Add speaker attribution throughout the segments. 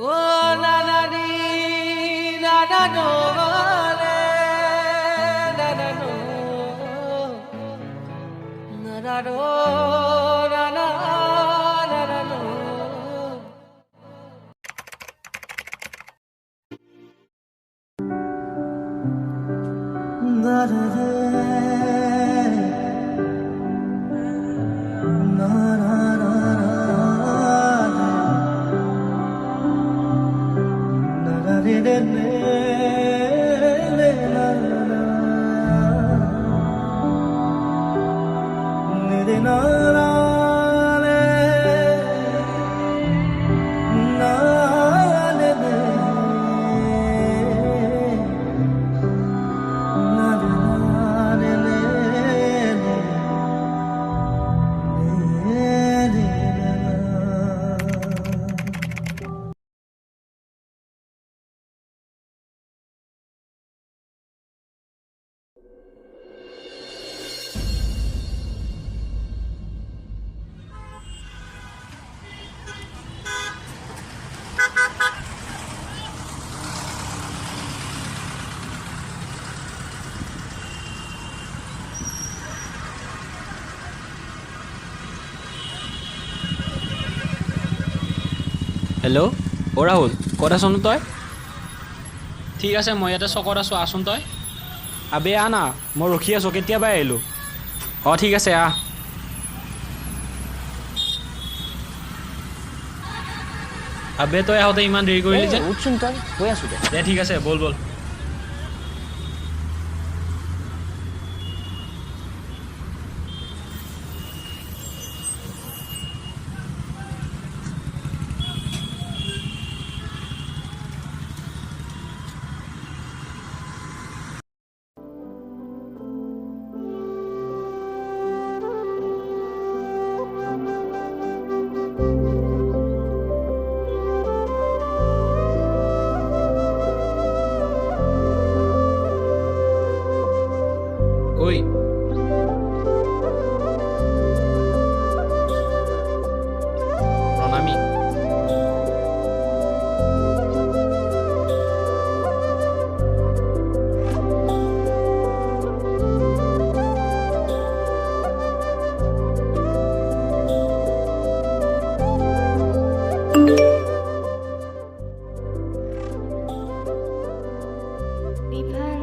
Speaker 1: Oh na na ni na na no re na na no na na no na na na na no na na na na
Speaker 2: hello' অ ৰাহুল ক'ত আছনো তই? ঠিক আছে মই ইয়াতে চকত আছোঁ, আছোন তই। আবে আহ না, মই ৰখি আছোঁ, কেতিয়াবাই আহিলোঁ। অঁ ঠিক আছে আহ। আবে তই আহোঁতে ইমান দেৰি কৰিলি যে।
Speaker 3: উঠচোন তই, গৈ আছোঁ
Speaker 2: দে ঠিক আছে, ব'ল ব'ল। ঐ প্ৰণামী।
Speaker 4: বিভান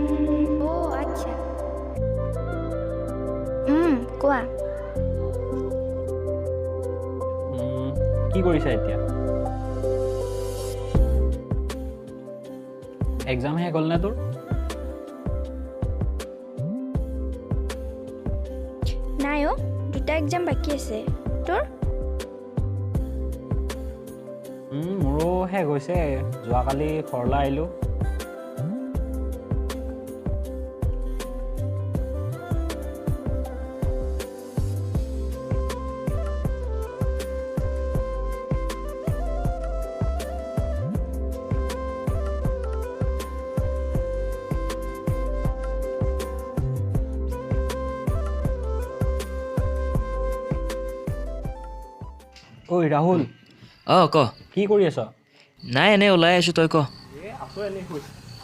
Speaker 4: আচ্ছা কোৱা
Speaker 2: কি কৰিছা এতিয়া? এক্সাম শেষ হ'ল নে তোৰ?
Speaker 4: নাই অ' দুটা এক্সাম বাকী আছে। তোৰ?
Speaker 2: মোৰো শেষ হৈছে, যোৱাকালি ঘৰলৈ আহিলোঁ। ঐ ৰাহুল,
Speaker 3: অঁ ক।
Speaker 2: কি কৰি আছ?
Speaker 3: নাই এনেই ওলাই আছোঁ, তই ক।
Speaker 2: আছোঁ এনেই শুই।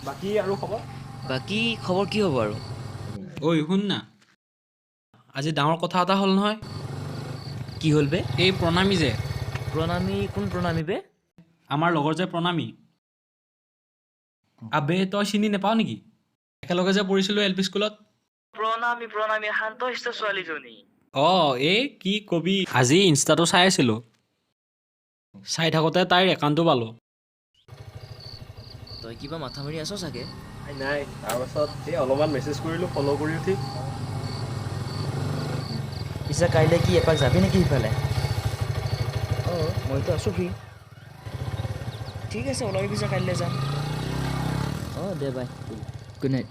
Speaker 2: বাকী আৰু খবৰ?
Speaker 3: বাকী খবৰ কি হ'ব আৰু?
Speaker 2: ঐ শুন না, আজি ডাঙৰ কথা এটা হ'ল নহয়।
Speaker 3: কি হ'ল বে?
Speaker 2: এই প্ৰণামী যে,
Speaker 3: প্ৰণামী? কোন প্ৰণামী বে?
Speaker 2: আমাৰ লগৰ যে প্ৰণামী। আবে তই চিনি নাপাৱ নেকি? একেলগে যে পঢ়িছিলোঁ এল পি স্কুলত।
Speaker 3: প্ৰণামী শান্ত শিষ্ট ছোৱালীজনী।
Speaker 2: অঁ এই কি কবি, আজি ইনষ্টাটো চাই আছিলোঁ, চাই থাকোঁতে তাইৰ একাউণ্টটো পালোঁ।
Speaker 3: তই কিবা মাথা মাৰি আছ চাগে?
Speaker 2: নাই, তাৰপাছত এই অলপমান মেছেজ কৰিলোঁ, ফ'ল' কৰি উঠি।
Speaker 3: পিছে কাইলৈ কি এপাক যাবি নেকি সিফালে? অঁ মইতো আছোঁ ফ্ৰী। ঠিক আছে ওলাবি, পিছে কাইলৈ যাম। অঁ দে বাই, গুড নাইট।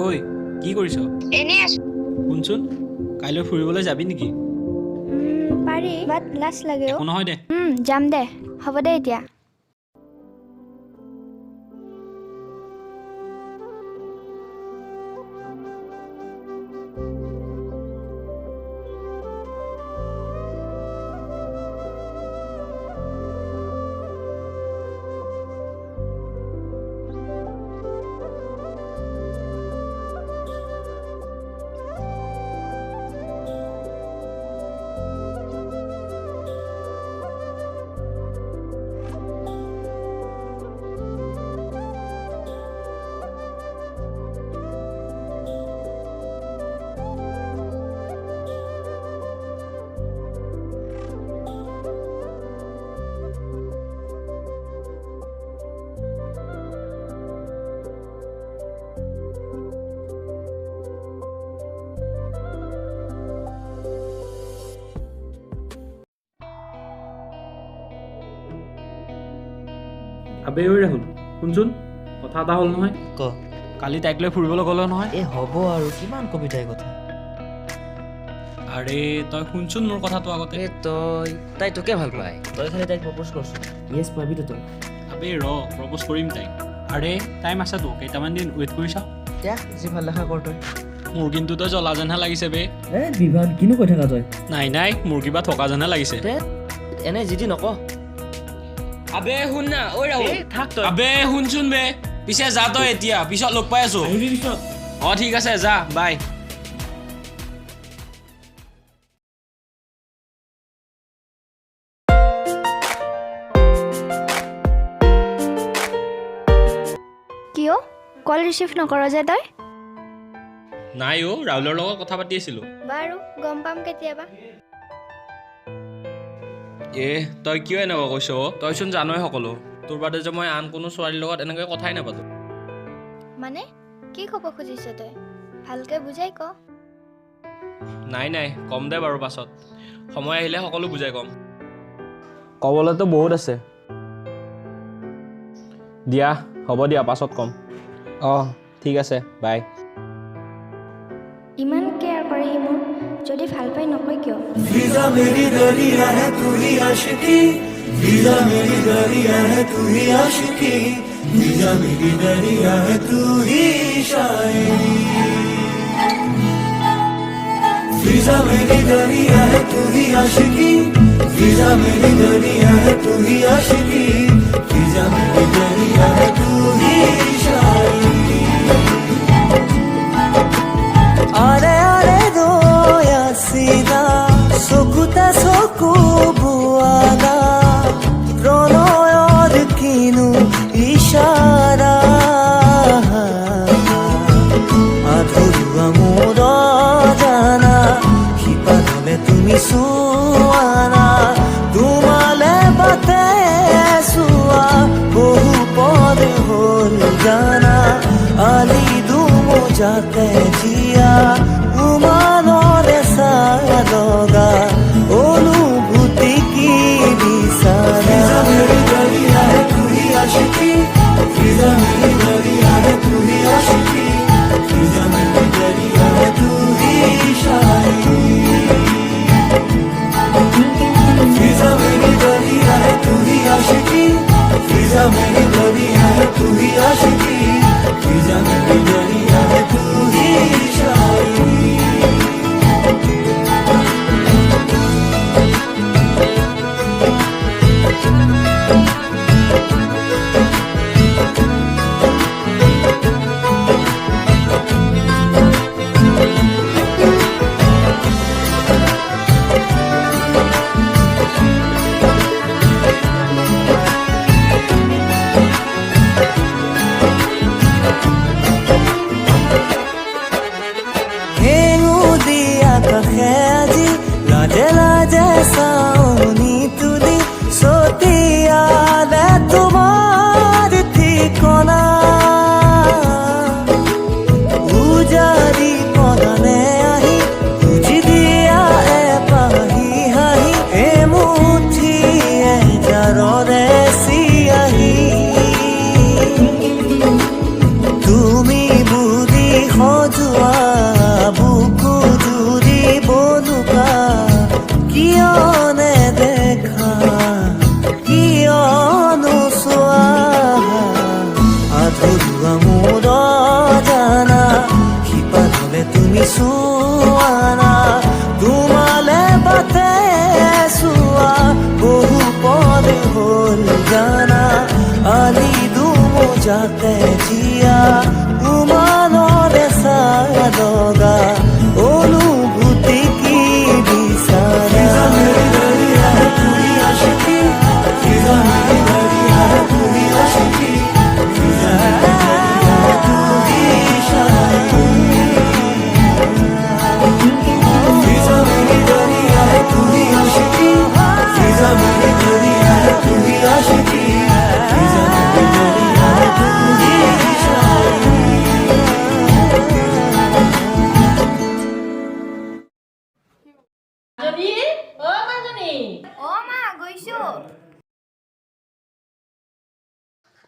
Speaker 2: ঐ কি কৰিছ?
Speaker 4: এনেই আছো।
Speaker 2: শুনচোন, কাইলৈ ফুৰিবলৈ যাবি নেকি?
Speaker 4: পাৰি পাৰি বাট লাজ লাগে
Speaker 2: একো নহয় দে
Speaker 4: যাম দে হ'ব দে এতিয়া
Speaker 2: আবে ঐ ৰাহুল শুনচোন কথা এটা হ'ল নহয়
Speaker 3: ক
Speaker 2: কালি তাইক লৈ ফুৰিবলৈ গ'লে নহয়
Speaker 3: এই হ'ব আৰু কিমান কবি তাইৰ কথা
Speaker 2: আৰে তই শুনচোন মোৰ কথাটো আগতে
Speaker 3: এই তাই তোকে ভাল পায় তই খালি তাইক প্ৰপ'জ কৰচোন য়েছ পাবিতো তই
Speaker 2: আবে প্ৰপ'জ কৰিম তাইক আৰে টাইম আছেতো কেইটামান দিন ৱেইট কৰি চাওঁ
Speaker 3: এতিয়া যি ভাল দেখা কৰ তই
Speaker 2: মোৰ কিন্তু তই জ্বলা যেনহে লাগিছে বে
Speaker 3: বিভান কিনো কৈ থাকা তই
Speaker 2: নাই মোৰ কিবা থকা যেনহে লাগিছে
Speaker 3: এনে যিটি নক
Speaker 2: আবে শুন না ঐ ৰাহুল
Speaker 3: থাক তই
Speaker 2: আবে শুনচোন বে পিছে যা তই এতিয়া পিছত লগ পাই আছো অঁ ঠিক আছে যা বাই
Speaker 4: কিয় কল ৰিচিভ নকৰ যে তই
Speaker 2: নাই অ' ৰাহুলৰ লগত কথা পাতি আছিলোঁ
Speaker 4: বাৰু গম পাম কেতিয়াবা
Speaker 2: তই কিয় এনেকুৱা কৈছ তইচোন জানই সকলো তোৰ বাদে যে মই আন কোনো ছোৱালীৰ লগত এনেকৈ কথাই নাপাতো
Speaker 4: মানে কি ক'ব খুজিছ তই ভালকৈ বুজাই ক
Speaker 2: নাই কম দে বাৰু পাছত সময় আহিলে সকলো বুজাই কম ক'বলৈতো বহুত আছে দিয়া হ'ব দিয়া পাছত ক'ম অঁ ঠিক আছে বাই
Speaker 4: ইমান কেয়াৰ কৰে সি মোক যদি ভাল পাই নকয় কিয়
Speaker 5: वीजा मेरी दरिया है तू ही आशिकी वीजा मेरी दरिया है तू ही आशिकी वीजा मेरी दरिया है तू ही शायरी वीजा मेरी दरिया है तू ही आशिकी वीजा मेरी दरिया है तू ही आशिकी वीजा मेरी दरिया है तू ही शायरी আরে আরে দয়া সিদা চকুতে চকু বোৱানা প্ৰণয়ৰ কিনো ইশাৰা আধৰুৱা মোৰ জানা সিপাতলে তুমি চোৱানা তোমালে বাটে চোৱা বহু পদ হ'ল জানা আলি দুমো যাতে জিয়া উমানৰে চালগা অনুভূতি কি বিচাৰা মেৰি দৰিয়া হে তু হি আশিকি ফিজা মেৰি দৰিয়া হে তু হি আশিকি ফিজা মেৰি দৰিয়া হে তু হি শায়ৰি ফিজা মেৰি দৰিয়া হে তু হি আশিকি ফিজা মেৰি দৰিয়া হে তু হি আশিকি ফিজা মেৰি দৰিয়া হে তু হি শায়ৰি বুকু জুৰি বলুকা কিয় যাতে জিয়া উমানৰে সাদগা অনুভূতি কি বিচাৰা মেৰি দৰিয়া তুই আশিকি ফিজা মেৰি দৰিয়া তুই আশিকি ফিজা মেৰি দরিয়া তুই ইশারা ফিজা মেরি দরিয়া তুই আশিকি ফিজা মেরি দরিয়া তুই আশিকি ফিজা মেরি দরিয়া তুই ইশারা
Speaker 1: মাজনী অ মাজনী
Speaker 4: অ মা গৈছো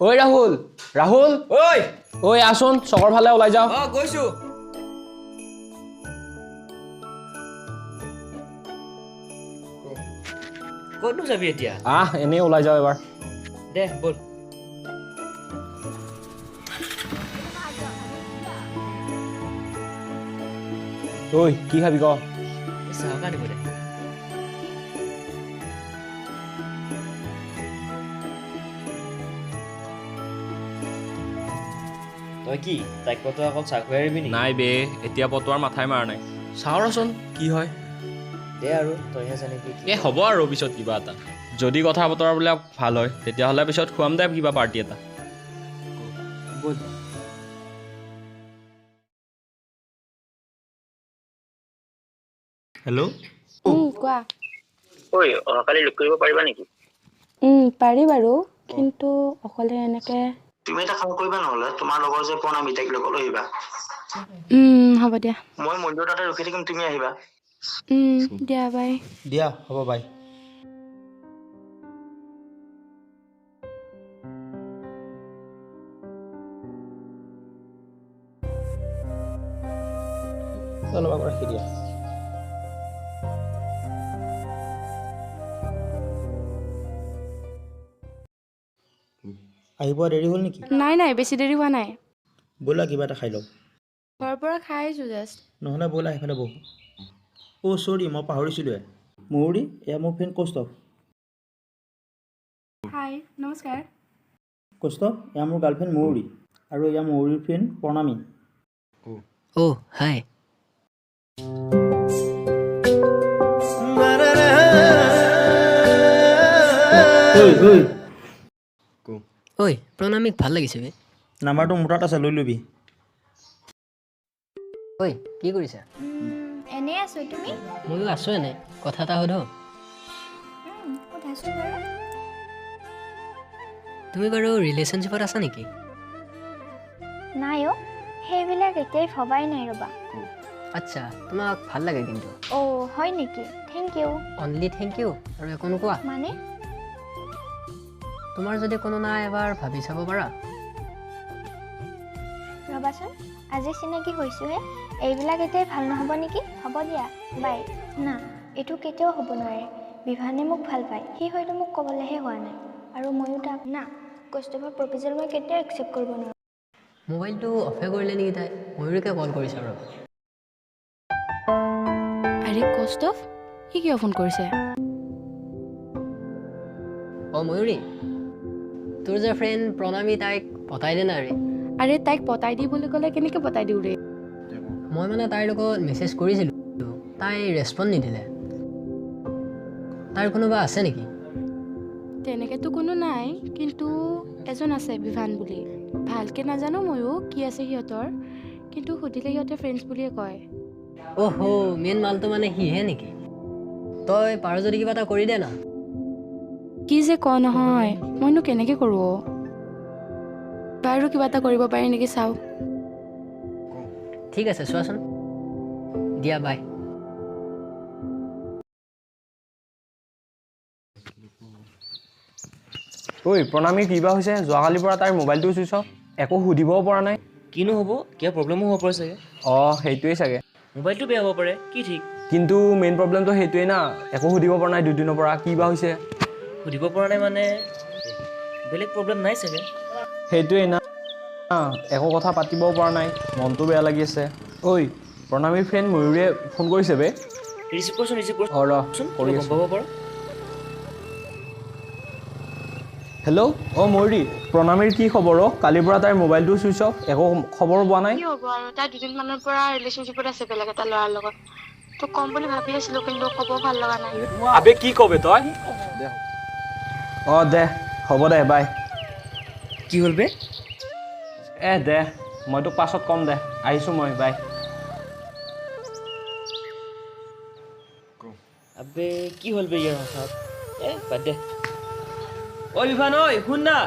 Speaker 2: ঐ ৰাহুল ৰাহুল
Speaker 3: ঐ
Speaker 2: ঐ আচোন চকৰ ফালে ওলাই যাওঁ
Speaker 3: গৈছো ক'তনো যাবি এতিয়া
Speaker 2: এনেই ওলাই যাওঁ এবাৰ
Speaker 3: দে বল
Speaker 2: ঐ কি খাবি ক
Speaker 3: চাহকা দিব দে তই কি তাইক কতো অকল চাহ খুৱাই আহিবি নি
Speaker 2: নাই বে এতিয়া পতোৱাৰ মাথাই মাৰা নাই চাওঁ ৰচোন কি হয়
Speaker 3: দে আৰু তইহে জানিবি কি
Speaker 2: হ'ব আৰু পিছত কিবা এটা যদি কথা বতৰাবিলাক ভাল হয় তেতিয়াহ'লে পিছত খুৱাম দে কিবা পাৰ্টি এটা
Speaker 3: বল
Speaker 2: হেল্ল'
Speaker 6: কোৱা
Speaker 7: ঐ অহাকালি লগ কৰিব পাৰিবা নেকি
Speaker 6: পাৰি বাৰু কিন্তু অকলে এনেকে
Speaker 7: তুমি এটা কাম কৰিবা নহ'লে তোমাৰ লগৰ যে প্ৰণামী তাইক লগত আহিবা
Speaker 6: হ'ব দিয়া
Speaker 7: মই মন্দিৰৰ তাতে ৰখি থাকিম তুমি আহিবা
Speaker 6: দিয়া বাই
Speaker 8: দিয়া হ'ব বাই অলপ ৰাখি দিয়া আহিব দেৰি হ'ল নেকি
Speaker 6: নাই বেছি দেৰি হোৱা নাই
Speaker 8: ব'লা কিবা এটা খাই লওঁ
Speaker 6: ঘৰৰ পৰা খাই আহিছোঁ জাষ্ট
Speaker 8: নহ'লে ব'লা সেইফালে বহো অ' চৰি মই পাহৰিছিলোঁৱে মৌৰী এয়া মোৰ ফ্ৰেণ্ড কৌস্তভ
Speaker 6: হাই নমস্কাৰ
Speaker 8: কৌস্তভ এয়া মোৰ গাৰ্লফ্ৰেণ্ড মৌৰী আৰু এয়া মৌৰীৰ ফ্ৰেণ্ড প্ৰণামী
Speaker 3: অ' হাই ঐ প্ৰণামীক ভাল লাগিছে বে
Speaker 8: নাম্বাৰটো মোৰ তাত আছে লৈ ল'বি
Speaker 3: ঐ কি কৰিছা
Speaker 4: এনেই আছো তুমি
Speaker 3: ময়ো আছোঁ এনে কথা এটা সোধো
Speaker 4: সোধাচোন বাৰু
Speaker 3: তুমি বাৰু ৰিলেশ্যনশ্বিপত আছা নেকি
Speaker 4: নাই অ' সেইবিলাক এতিয়াই ভবাই নাই ৰ'বা
Speaker 3: আচ্ছা তোমাক ভাল লাগে কিন্তু
Speaker 4: অ' হয় নেকি thank you
Speaker 3: only thank you আৰু একো নোকোৱা
Speaker 4: মানে
Speaker 3: তোমাৰ যদি কোনো নাই এবাৰ ভাবি চাব পাৰা
Speaker 4: ৰ'বাচোন আজি চিনাকি হৈছোঁহে এইবিলাক এতিয়াই ভাল নহ'ব নেকি হ'ব দিয়া বাই না এইটো কেতিয়াও হ'ব নোৱাৰে বিভানে মোক ভাল পায় সি হয়তো মোক ক'বলৈহে হোৱা নাই আৰু ময়ো তাক না কৌস্তভৰ প্ৰপ'জেল মই কেতিয়াও একচেপ্ট কৰিব নোৱাৰোঁ
Speaker 3: মোবাইলটো অফে কৰিলে নেকি তাই ময়ূৰীকে কল কৰিছে ৰ'বা
Speaker 6: আৰে কৌস্তভ সি কিয় ফোন কৰিছে
Speaker 3: অ' ময়ূৰী তোৰ যে ফ্ৰেণ্ড প্ৰণামী তাইক পতাই দে নাই ৰে
Speaker 6: আৰে তাইক পতাই দি বুলি ক'লে কেনেকৈ পতাই দিওঁ ৰে
Speaker 3: মই মানে তাইৰ লগত মেছেজ কৰিছিলোঁ তাই ৰেচপণ্ড নিদিলে তাইৰ কোনোবা আছে নেকি
Speaker 6: তেনেকৈতো কোনো নাই কিন্তু এজন আছে বিভান বুলি ভালকৈ নাজানো ময়ো কি আছে সিহঁতৰ কিন্তু সুধিলে সিহঁতে ফ্ৰেণ্ডছ বুলিয়ে কয়
Speaker 3: অহ' মেইন মালটো মানে সিহে নেকি তই পাৰ যদি কিবা এটা কৰি দে না
Speaker 6: কি যে কওঁ নহয় মইনো কেনেকৈ কৰোঁ বাৰু কিবা এটা কৰিব পাৰি নেকি চাওঁ
Speaker 3: ঠিক আছে চোৱাচোন দিয়া বাই
Speaker 2: ঐ প্ৰণামী কিবা হৈছে যোৱাকালিৰ পৰা তাইৰ মোবাইলটো চুইচ অফ একো সুধিবও পৰা নাই
Speaker 3: কিনো হ'ব কিবা প্ৰব্লেমো হ'ব পাৰে চাগে
Speaker 2: সেইটোৱেই চাগে
Speaker 3: মোবাইলটো বেয়া হ'ব পাৰে কি ঠিক
Speaker 2: কিন্তু মেইন প্ৰব্লেমটো সেইটোৱেই না একো সুধিব পৰা নাই দুদিনৰ পৰা কি বা হৈছে
Speaker 3: সুধিব পৰা নাই মানে বেলেগ প্ৰব্লেম নাই চাগে
Speaker 2: সেইটোৱেই না একো কথা পাতিবও পৰা নাই মনটো বেয়া লাগি আছে ঐ প্ৰণামীৰ ফ্ৰেণ্ড ময়ূৰীয়ে ফোন কৰিছে বে
Speaker 3: ৰিচিভ কৰচোন
Speaker 2: ৰ কৰি আছোঁ
Speaker 3: পাব পাৰ
Speaker 2: হেল্ল' অঁ ময়ূৰী প্ৰণামীৰ কি খবৰ অ' কালিৰ পৰা তাইৰ মোবাইলটো ছুইচ অফ একো খবৰ পোৱা নাই
Speaker 6: কি হ'ব আৰু তাই দুদিনমানৰ পৰা ৰিলেশ্যনশ্বিপত আছে বেলেগ এটা ল'ৰাৰ লগত তোক ক'ম বুলি ভাবি আছিলো কিন্তু ক'ব ভাল লগা নাই
Speaker 2: আবে কি কবে তই অঁ দে হ'ব দে বাই
Speaker 3: কি হ'ল বে
Speaker 2: দে মই তোক পাছত ক'ম দে আহিছোঁ মই বাই
Speaker 3: আবে কি হ'ল বে ইয়াৰ হঠাৎ বাদ দে ঐ বিভান ঐ শুন না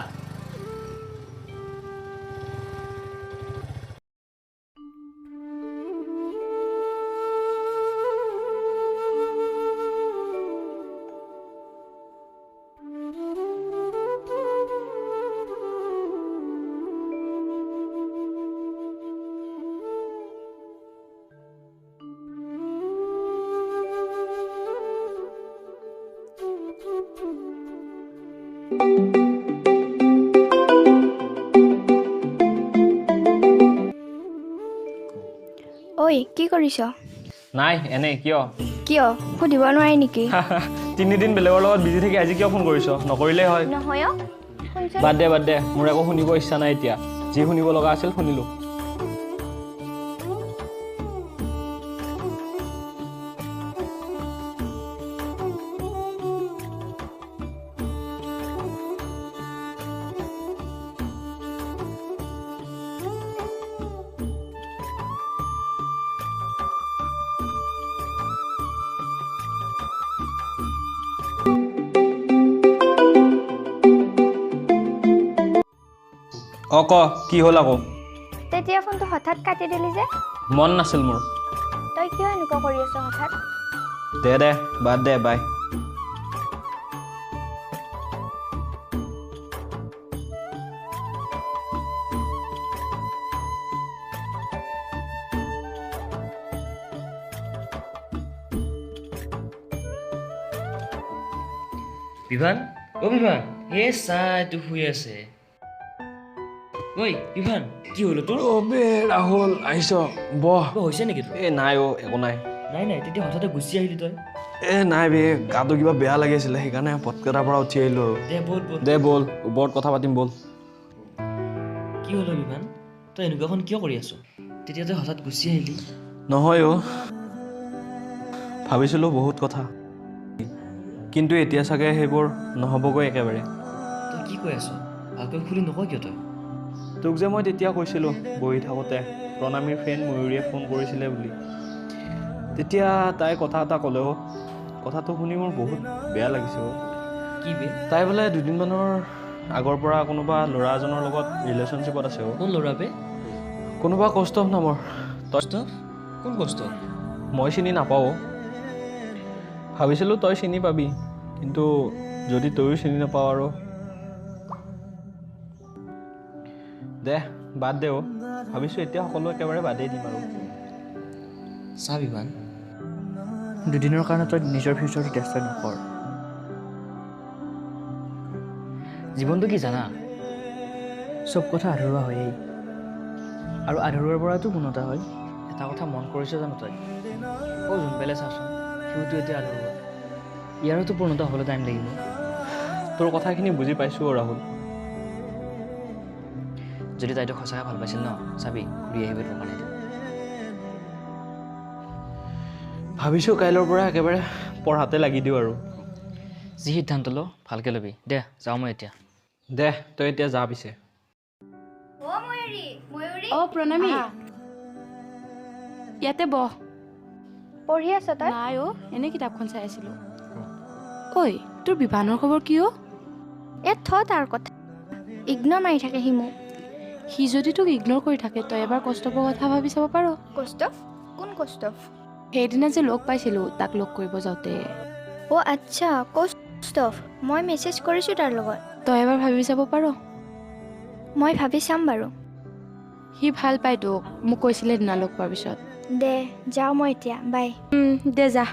Speaker 4: ঐ কি কৰিছ
Speaker 2: নাই এনেই কিয়
Speaker 4: কিয় সুধিব নোৱাৰি নেকি
Speaker 2: 3 দিন বেলেগৰ লগত বিজি থাকি আজি কিয় ফোন কৰিছ নকৰিলেই হয়
Speaker 4: নহয় অ' শুনছ
Speaker 2: বাদ দে মোৰ একো শুনিব ইচ্ছা নাই এতিয়া যি শুনিব লগা আছিল শুনিলোঁ অঁ ক কি হ'ল আকৌ
Speaker 4: তেতিয়া ফোনটো হঠাৎ কাটি দিলি যে
Speaker 2: মন নাছিল মোৰ
Speaker 4: তই কিয় এনেকুৱা কৰি আছ হঠাৎ
Speaker 2: দে বাদ দে বাই
Speaker 3: বিভান অ' বিভান চাইটো শুই আছে ঐ বিভান কি হ'ল তোৰ
Speaker 2: অবে ৰাহুল আহিছ বহ
Speaker 3: কিবা হৈছে নেকি তোৰ
Speaker 2: নাই একো নাই
Speaker 3: নাই তেতিয়া হঠাতে গুচি আহিলি তই
Speaker 2: নাই বে গাটো কিবা বেয়া লাগি আছিলে সেইকাৰণে পটকেটাৰ পৰা উঠি আহিলোঁ আৰু দে ব'ল ওপৰত কথা পাতিম ব'ল
Speaker 3: কি হ'ল বিভান তই এনেকুৱাখন কিয় কৰি আছ তেতিয়া তই হঠাৎ গুচি আহিলি
Speaker 2: নহয় ভাবিছিলোঁ বহুত কথা কিন্তু এতিয়া চাগে সেইবোৰ নহ'বগৈ একেবাৰে
Speaker 3: তই কি কৈ আছ ভালকৈ খুলি নকয় কিয় তই
Speaker 2: তোক যে মই তেতিয়া কৈছিলোঁ বহি থাকোঁতে প্ৰণামীৰ ফ্ৰেণ্ড ময়ূৰীয়ে ফোন কৰিছিলে বুলি তেতিয়া তাই কথা এটা ক'লে কথাটো শুনি মোৰ বহুত বেয়া লাগিছে
Speaker 3: কি বে
Speaker 2: তাই বোলে দুদিনমানৰ আগৰ পৰা কোনোবা ল'ৰা এজনৰ লগত ৰিলেশ্যনশ্বিপত আছে
Speaker 3: কোন ল'ৰা বে
Speaker 2: কোনোবা কৌস্তভ নামৰ
Speaker 3: কোন কষ্ট
Speaker 2: মই চিনি নাপাওঁ ভাবিছিলোঁ তই চিনি পাবি কিন্তু যদি তয়ো চিনি নাপাওঁ আৰু দে বাদ দে ভাবিছোঁ এতিয়া সকলো একেবাৰে বাদেই দিম আৰু
Speaker 3: চা বিভান দুদিনৰ কাৰণে তই নিজৰ ফিউচাৰটো ডেষ্ট্ৰয় নকৰ জীৱনটো কি জানা চব কথা আধৰুৱা হয়েই আৰু আধৰুৱাৰ পৰাতো পূৰ্ণতা হয় এটা কথা মন কৰিছ জানো তই যোন পেলাই চাচোন সিওতো এতিয়া আধৰুৱা ইয়াৰোতো পূৰ্ণতা হ'বলৈ টাইম লাগিব
Speaker 2: তোৰ কথাখিনি বুজি পাইছোঁ ৰাহুল
Speaker 3: যদি তাইতো সঁচাকৈ ভাল পাইছিল ন চাবি ঘূৰি আহিব তোৰ কাৰণে
Speaker 2: ভাবিছোঁ কাইলৈৰ পৰা একেবাৰে পঢ়াতে লাগি দিওঁ আৰু
Speaker 3: যি সিদ্ধান্ত ল ভালকৈ ল'বি দে যাওঁ মই এতিয়া
Speaker 2: দে তই এতিয়া যা পিছে
Speaker 6: অঁ প্ৰণামী ইয়াতে বহ
Speaker 4: পঢ়ি আছ তই
Speaker 6: নাই এনেই কিতাপখন চাই আছিলোঁ ঐ তোৰ বিভানৰ খবৰ কি
Speaker 4: তাৰ কথা ইগনৰ মাৰি থাকে সি মোক
Speaker 6: সি যদি তোক ইগন'ৰ কৰি থাকে তই এবাৰ কৌস্তভৰ কথা ভাবি চাব পাৰ
Speaker 4: কৌস্তভ কোন কৌস্তভ
Speaker 6: সেইদিনা যে লগ পাইছিলোঁ তাক লগ কৰিব যাওঁতে
Speaker 4: অ' আচ্ছা কৌস্তভ মই মেছেজ কৰিছোঁ তাৰ লগত
Speaker 6: তই এবাৰ ভাবি চাব পাৰ
Speaker 4: মই ভাবি চাম বাৰু
Speaker 6: সি ভাল পায় তোক মোক কৈছিলে দিনা লগ পোৱাৰ পিছত
Speaker 4: দে যাওঁ মই এতিয়া বাই
Speaker 6: দে যা